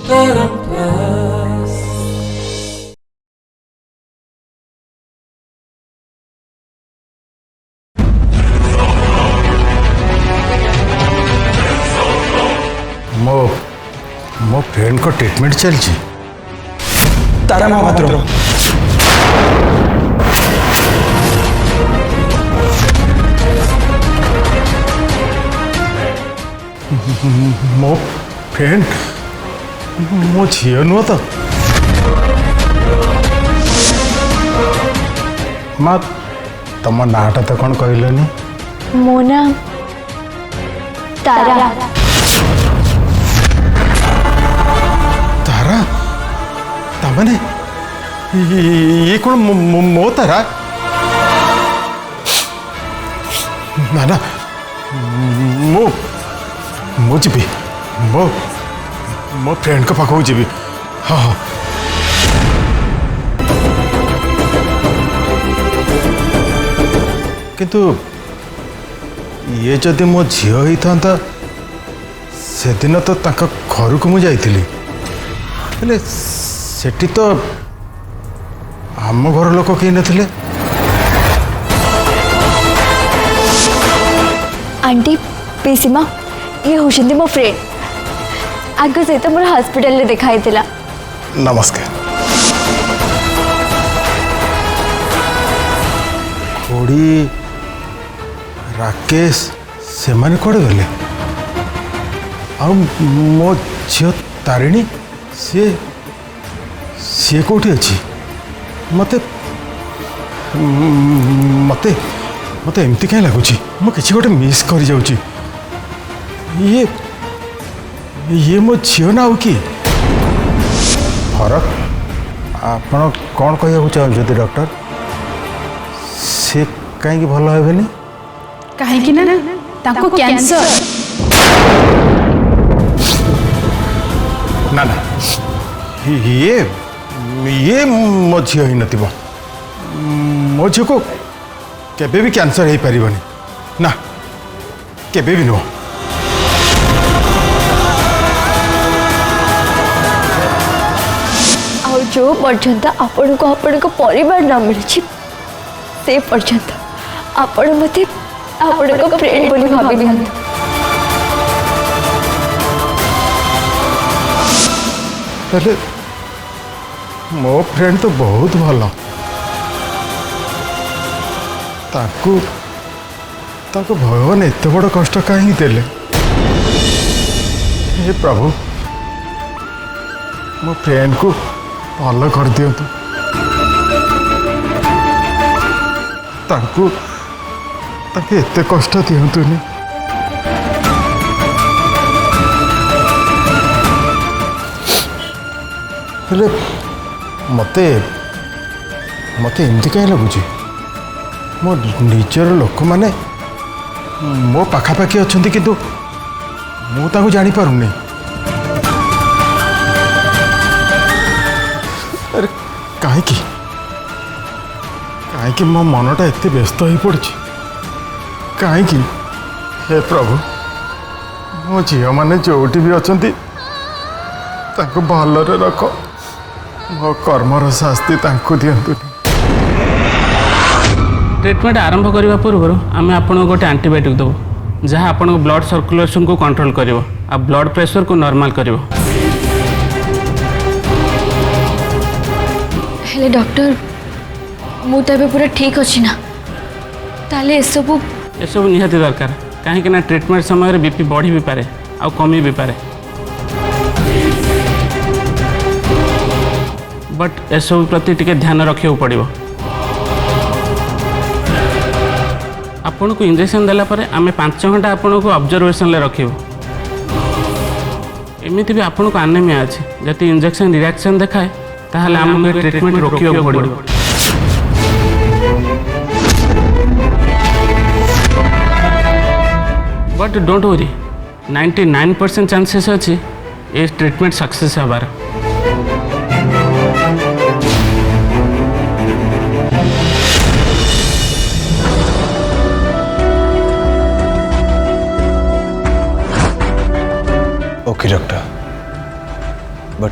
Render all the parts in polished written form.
मो मो फ्रेंड को ट्रीटमेंट चलची तारा महापात्र मो फ्रेंड मो झील नुह तो माँ तुम नाटा तो कौन कहलनि मो ना तारा तारा तमने ये कौन मो तारा ना ना मो मो जी मो मो फ्रेंड को पाखु जी हाँ हाँ किंतु ये जदि मो झील होता से दिन तो तांका घर को मुझे जाइली सेठी तो आम घर लोक कहीं नथिले आंटी पेसीमा ये होशंती मो फ्रेंड आगे सहित मोर हॉस्पिटल ले देखाई थिला। नमस्कार खोड़ी राकेश से माने कोड़े गले आ मो झील तारिणी सी सी कौटी अच्छी मते मते मते एमती कहीं लगुच मु किसी गोटे मिस कर जाऊँ ये मो झील ना कि फरक आपण कौन कहूँ चाहते डॉक्टर से कहीं भल हेनी कहीं ना ताको कैंसर ना ना ये मो झील ही नथिबो मो झील को केबे भी कैंसर हो पारिबनी ना केबे भी नुह और जो पर्यंत आपण को परिवार न मिली से पर्यंत आपण मते आपण को फ्रेंड बोली भाभी लिहंत पहले मो फ्रेंड तो बहुत भल ताकू ताकू भगवान एत बड़ कष्ट कहीं देले हे प्रभु मो फ्रेंड को भल कर दियंतु ताकू ताके एते कष्ट दियंतुनी हेले मते मते एमती कहीं लगुच मो निजर लोक माने मो पाखापाखि अच्छा किंतु मु जानी पारुनी अरे कहीं कहीं मो मनटा एत व्यस्त हो पड़ी कहीं हे प्रभु मो झील मैंने जोटी भी अच्छा भलरे रख मो कर्मर शास्ति दिंतु ट्रीटमेंट आरंभ करने पूर्व आम आपको गोटे एंटीबायोटिक देव जहाँ आपन ब्लड सर्कुलेशन को कंट्रोल कर ब्लड प्रेशर को नॉर्मल कर डॉक्टर मु तो पूरा ठीक अच्छी ना ताले ये सब निहाती दरकार कहीं ट्रीटमेंट समय बीपी बढ़ी भी पारे आ कमी भी पारे बट ए सब प्रति टिके ध्यान रखा पड़ो आपन को इंजेक्शन देला परे आमे 5 घंटा आपन को ऑब्जर्वेशन ले रखिबो एमिति भी आपन को एनीमिया अछि जति इंजेक्शन रिएक्शन देखाए ताहले हमके ट्रीटमेंट रोकियो पड़ो बट डोंट वरी 99% चांसेस अछि ए ट्रीटमेंट सक्सेस हबार okay doctor but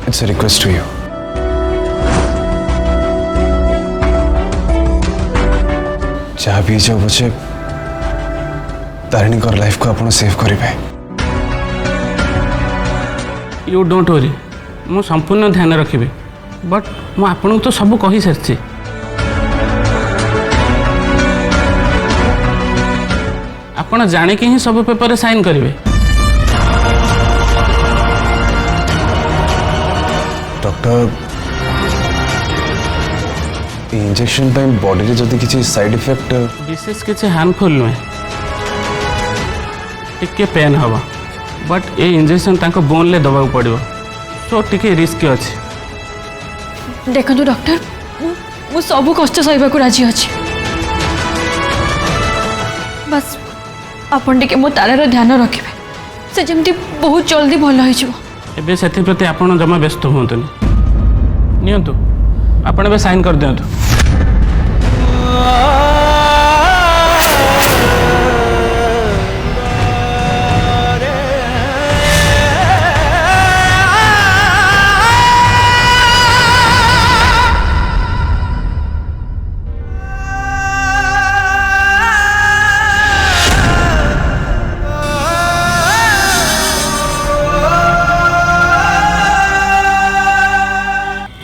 it's a request to you. जहाँ भी जाओ पछे तारिणी लाइफ को आप सेव करेंगे। यू डोंट वरी मु संपूर्ण ध्यान रखी बट मु आपन तो सब कही सारी। आपण जाने ही सब पेपर रे साइन करेंगे। डॉक्टर इंजेक्शन टाइम बॉडी रे जदी किसी साइड इफेक्ट विशेष किसी हार्मफुल नुहे टिके पेन हवा बट ये इंजेक्शन तांको बोन ले दबाव पड़ो सो टिके रिस्क अच्छे। देखो डॉक्टर मु सब कष्ट सहबा को राजी अच्छी बस आपन टिके मो तारार ध्यान रखिबे से जमती बहुत जल्दी भल हो जिवो। एबे सेति प्रति आपण जमा व्यस्त होंतुनी नियंतु आपण बे साइन कर दियंतु।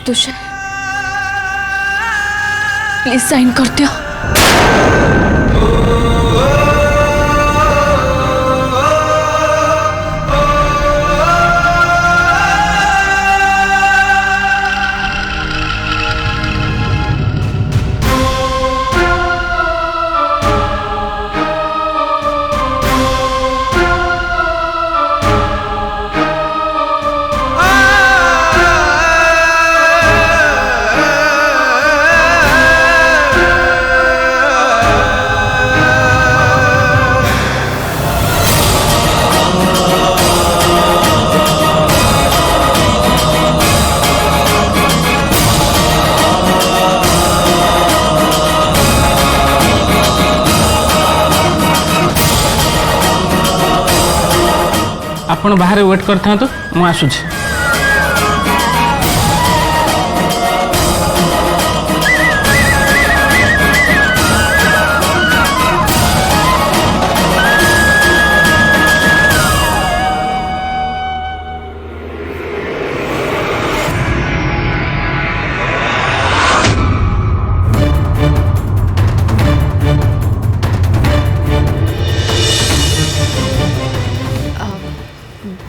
तुषार प्लीज साइन कर दियो। आपण बाहर वेट करता तो मु आसुची।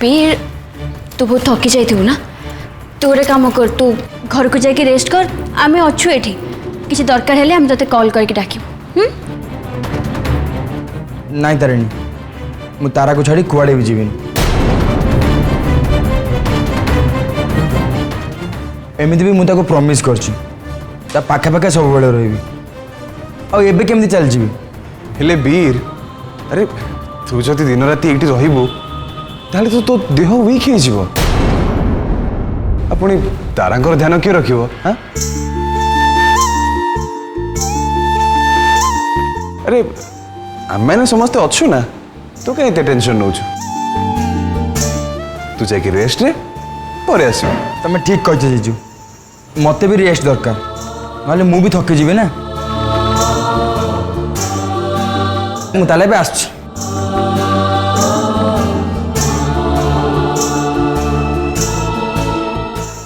वीर तू बहुत थकी जाइथिबु ना तू गोटे काम कर तू घर को जाके रेस्ट कर आमे अच्छु एठी किसी दरकार हेले हम तते कॉल करके डाकिबु। नहीं तारिणी मु तारा को छाड़ी कुआड़े भी जीविनी एमती भी मुझे प्रॉमिस करछि ता पाखे पाखे सब बेले रही आ एबे केमती चल जीवी हेले वीर अरे तू जदि दिन राति एठी रहिबो ताले तो देह वीक हो जीवो अपनी तारांकर ध्यान किए रखिबो। हाँ अरे आमे समस्ते अच्छु ना तू कहीं टेंशन नौ तू जाके रेस्ट रे परे आसो। तुम ठीक कह जीजू मत भी रेस्ट दरकार ना मु भी थकी जीवे ना मुझे भी आस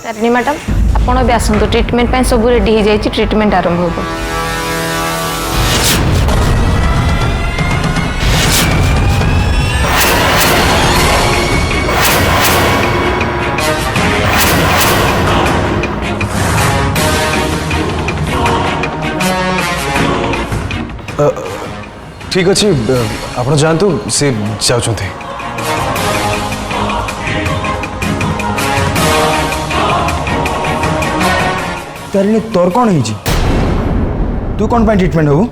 तारिणी मैडम आपण भी आसतु ट्रिटमेंट सब रेडी हो जाए ट्रिटमेंट आरंभ हो। ठीक अच्छे आप जातु से जाते तारिणी तोर कौन है तू कौन पाई ट्रीटमेंट हो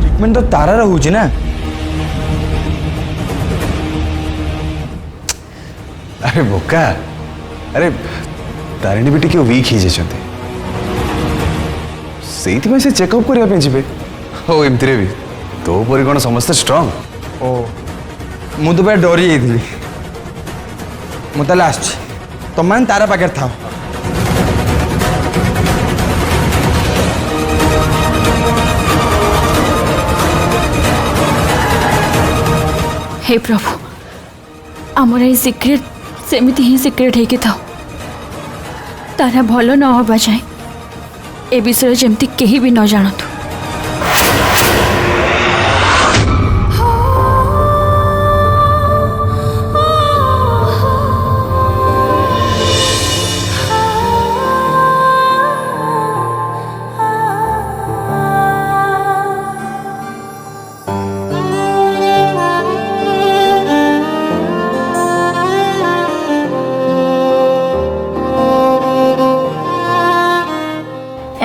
ट्रीटमेंट तो तारा हो ना अरे बोका अरे तारिणी भी टी वीक हो जाते से चेकअप करने जी एमती भी तो पर कौन समस्त स्ट्रांग ओ ମୁଁ ତ ପୁରା ଡରି ଯାଇଥିଲି। ମୁଁ ତାହେଲେ ଆସୁଛି, ତମମାନେ ତାର ପାଖରେ ଥାଅ। हे प्रभु आमर ये सिक्रेट सेमिति ही सिक्रेट है कि था तारा भल न हवा जाए ए विषय जमती कहीं भी न जानतु।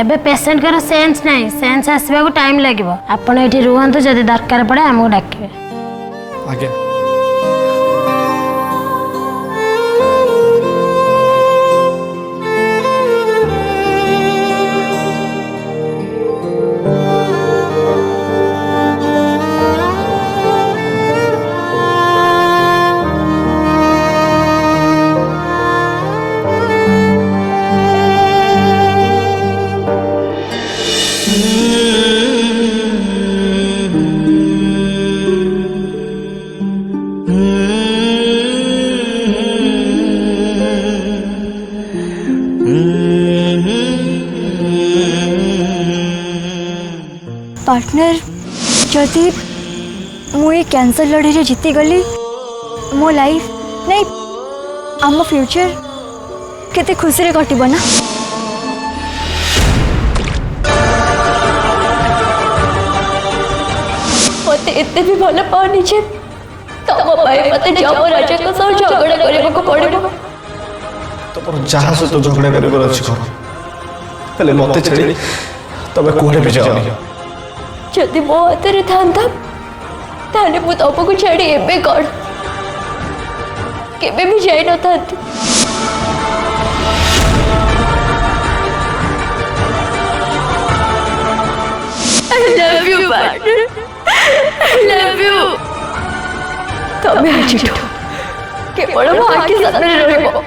एबे पेशेंट कर सेंस नहीं सेंस आसवा को टाइम लगे आपण ये रुहतु जदि दरकार पड़े आमको डाके आगे पार्टनर जदि मुझे कैंसर लड़े जीती गली मो लाइफ नहीं आम फ्यूचर केते खुशी रे कटिबो ना। मत एते भी भल पानी जे तम पाए मते जम राजा को सब झगड़ा करबा को पड़िबो। तुम जहाँ सहित झगड़ा कर हेले मत छाड़ी तबे कुआड़े भी जाओ। जदि मो हाथ में था ताले मु तुमको छाड़ी एबे कौन केबे भी जाई न था। I love you partner, I love you। तमे आज केवल मो आखि सामने रहबो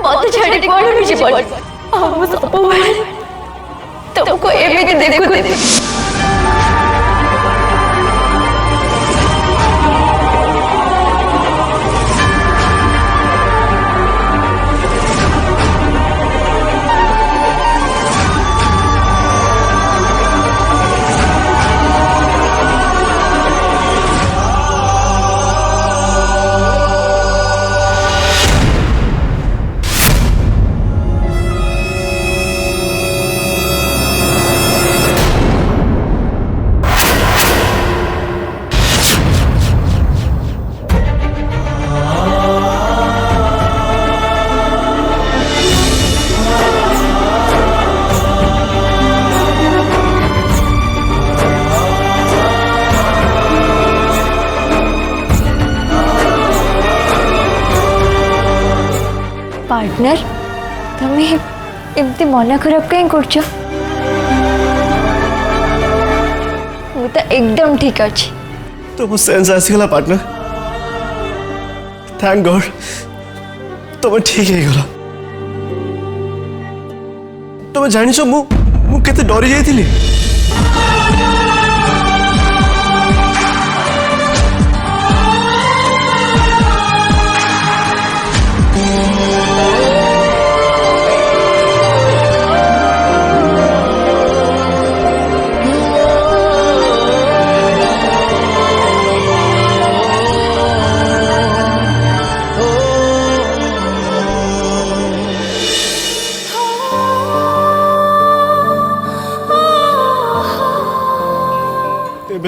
मत छाड़ी कोन भी जीवन हम सब तुमको एबे देखो। पार्टनर तुम्हें एमती मन खराब कहीं कर एकदम ठीक अच्छे तुम सेंस आसीगला पार्टनर थैंक गॉड तुम ठीक है गला। तुम जानिछ मु केते डरी जाइथिली।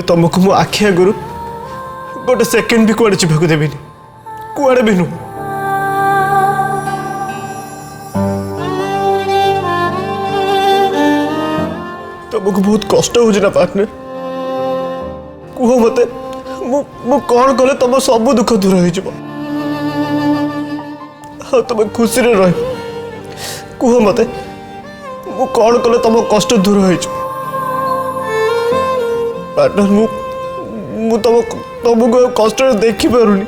तुमको मो आखि आगु गोटे सेकेंड भी कुआड़े चिपक देवी कुआड़े भी नु। तुमको बहुत कष्ट हो ना पार्टनर कह मत मु कौन कले तुम सब दुख दूर हो तुम खुशी रे रह कह मत मु कौन कले तुम कष्ट दूर हो पार्टनर मु तुम तुमको कष्ट देखी पारुनी।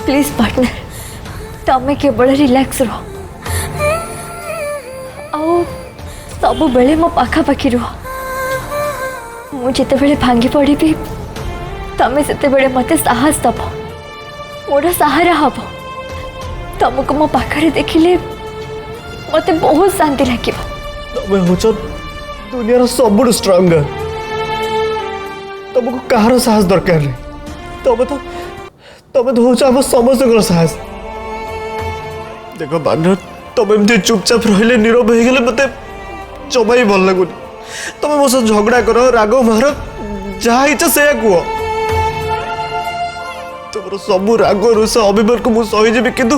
प्लीज पार्टनर तमें केवल रिलैक्स रह सब बेले मो पाखापाखि रुह मुझे भांगी पड़ी तमें से मत साहस दब मोर सहारा हम तुमको मो पाखे देखिले मत बहुत शांति लगे। तमें होच दुनिया सब स्ट्रांगर तुमको कहार साहस दरकार नहीं तमें तो होच आम समस्त साहस। देख पार्टनर तुम एमती चुपचाप रहिले नीरव हो गले मत जमा ही भल लगुनि। तुम मो सह झगड़ा कर राग मार जहाँ इच्छा से कह तुम सब राग रुष अभिमान को मुझे सहीजी किंतु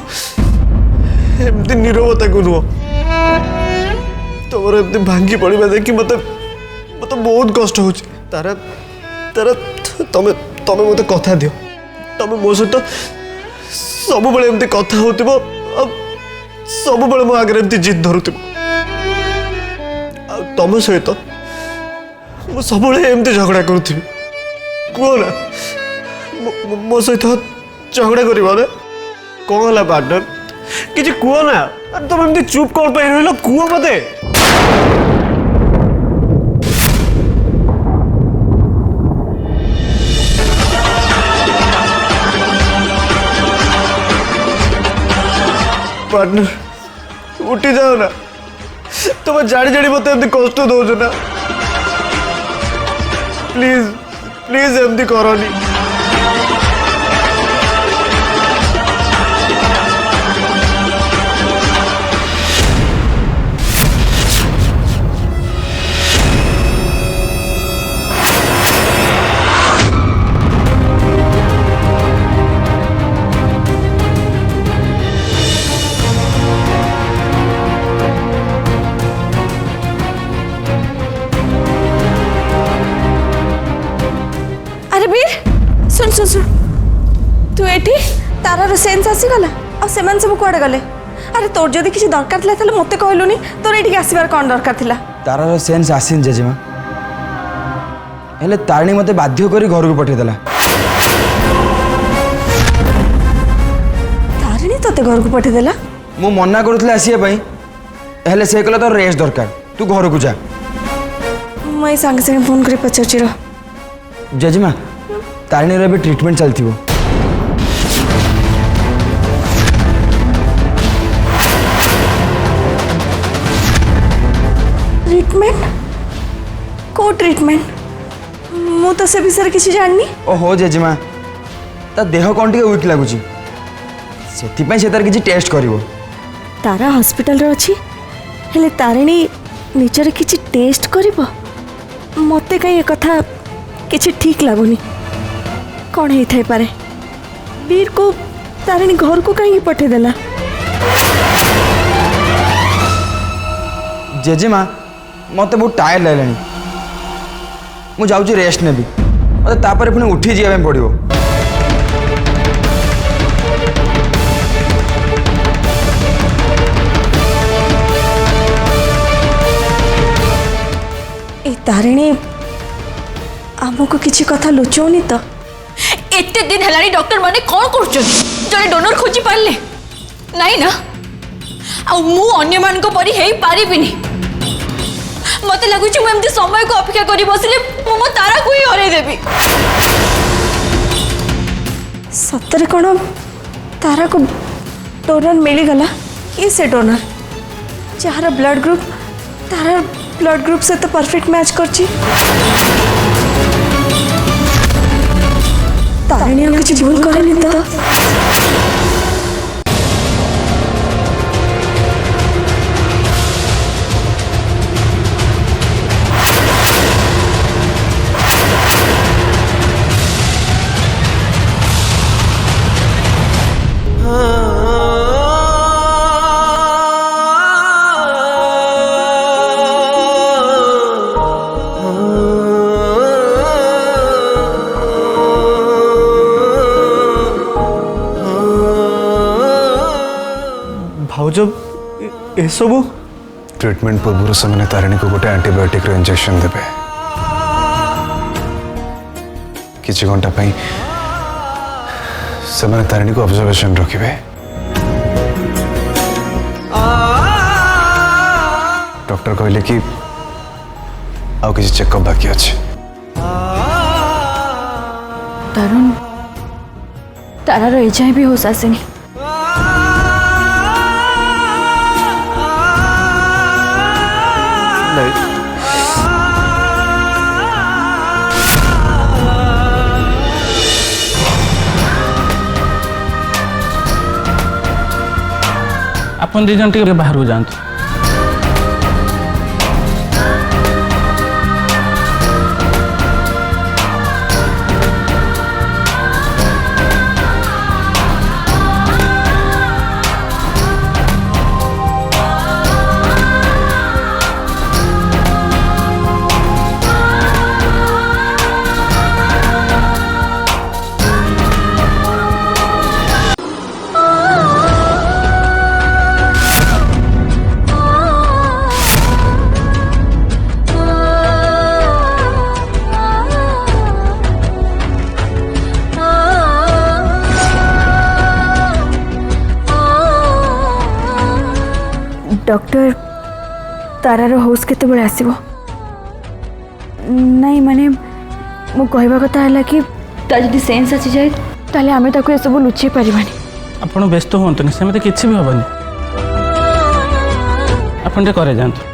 एमती नीरवता को नुह तुम एमती भांगी पड़ा देखी मत मत बहुत कष्ट हो तारा तारा तमें तमें मत कथा दियो तमें मो सहित सब बेले एमती कथा हो सब बेले मो आगे एमती जिद धरुथ तुम सहित मु सब एमती झगड़ा करुथि कह ना मो सहित झगड़ा कर कौन है पार्टनर कि कह ना तुम एमती चुप कौन पर रही कह मते पार्टनर उठी जाओ ना तुम जानी जानी मत एमती कष्ट दौच ना प्लीज प्लीज एमती करनी। सुन सुन सुन तू एठी तारार सेन्स आसीगला आ सेमान सब कुआडे गले। अरे तोर जदि किसी दरकार थिला ताले मते कहलुनी तोर एठी आसीबार कोन दरकार थिला। तारार सेन्स आसीन जेजेमा हेले तारणी मते बाध्य करी घर को पठे देला। तारणी तोते घर को पठे देला मु मना करूथले आसीया पई हेले से कहला तो रेस्ट दरकार तू घर को जा। मैं संगे संगे फोन करी पचारची रह जेजेमा तारणी रे ट्रीटमेंट चलती हो ट्रीटमेंट को ट्रीटमेंट मु तो से विषय किसी जाननी। ओहो जेजेमा ता देह कौन टिके वीक लगुची सेति से तार किसी टेस्ट करिवो। तारा हॉस्पिटल रे अछि हेले तारिणी निजर किसी टेस्ट करिवो मते कहीं कथा किसी ठीक लगुनी कौन ही थे पारे वीर को तारिणी घर को कहीं पठे देला। जेजेमा मते बहुत टायर लगलानी मु जाउची रेस्ट नेबी मते तापर पुणी उठी जिया में पड़िवो। ए तारिणी आमको किसी कथा लुचौनी तो एते दिन हेलानी डॉक्टर माने कौन कर जड़े डोनर खोजी पारे नाई ना आ मु अन्य मान को परी हेई पारिबिनी मते लगुची मु एमती समय को अपेक्षा करी बसले मो तारा को ही हरै देबी। सतरे कौन तारा को डोनर मिली गला ये से डोनर जहार ब्लड ग्रुप तारा ब्लड ग्रुप से तो परफेक्ट मैच करची। तारिणी किसी भूल करेनी तो भाउज एसबू ट्रीटमेंट पूर्व से तारिणी को गोटे एंटीबायोटिक इंजेक्शन देवे किसी घंटा से तारिणी को ऑब्जर्वेशन रखिए। डॉक्टर कहले कि आउ किसी चेकअप बाकी अच्छे। तरुण तारार एजाए भी होश आसेनी। अपन दी जन टिके बाहर को जांतु। डॉक्टर तारार होश केते बेले आसीबो? नहीं माने मो कहबा कथा हला कि ता जदि सेंस आसी जाए ताले आमे ताको ए सब लुचि परिबानी। आपण व्यस्त होंतनी सेमते किछि भी होबनी। आपण जे करे जांतु।